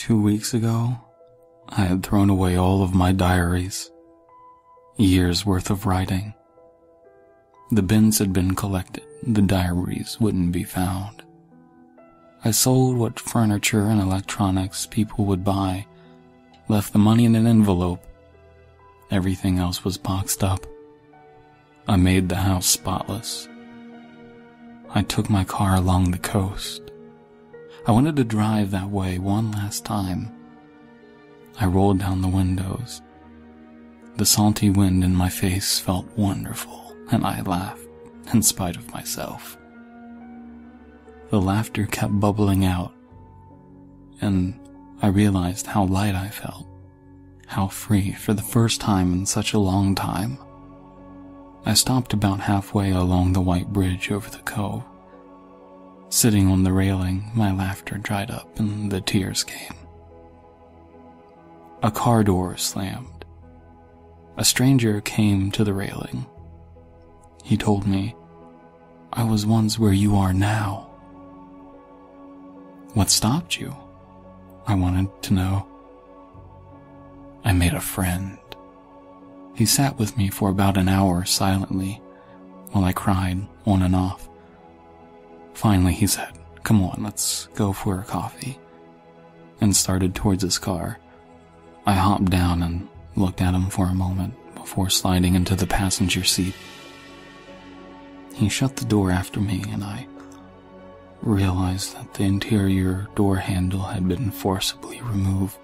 2 weeks ago, I had thrown away all of my diaries, years worth of writing. The bins had been collected, the diaries wouldn't be found. I sold what furniture and electronics people would buy, left the money in an envelope. Everything else was boxed up. I made the house spotless. I took my car along the coast. I wanted to drive that way one last time. I rolled down the windows. The salty wind in my face felt wonderful, and I laughed in spite of myself. The laughter kept bubbling out, and I realized how light I felt, how free for the first time in such a long time. I stopped about halfway along the white bridge over the cove. Sitting on the railing, my laughter dried up and the tears came. A car door slammed. A stranger came to the railing. He told me, "I was once where you are now." "What stopped you?" I wanted to know. "I made a friend." He sat with me for about an hour silently while I cried on and off. Finally he said, "Come on, let's go for a coffee," and started towards his car. I hopped down and looked at him for a moment before sliding into the passenger seat. He shut the door after me, and I realized that the interior door handle had been forcibly removed.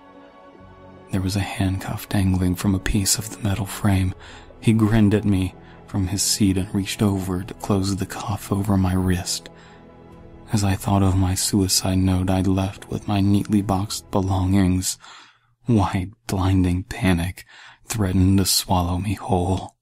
There was a handcuff dangling from a piece of the metal frame. He grinned at me from his seat and reached over to close the cuff over my wrist. As I thought of my suicide note I'd left with my neatly boxed belongings, white, blinding panic threatened to swallow me whole.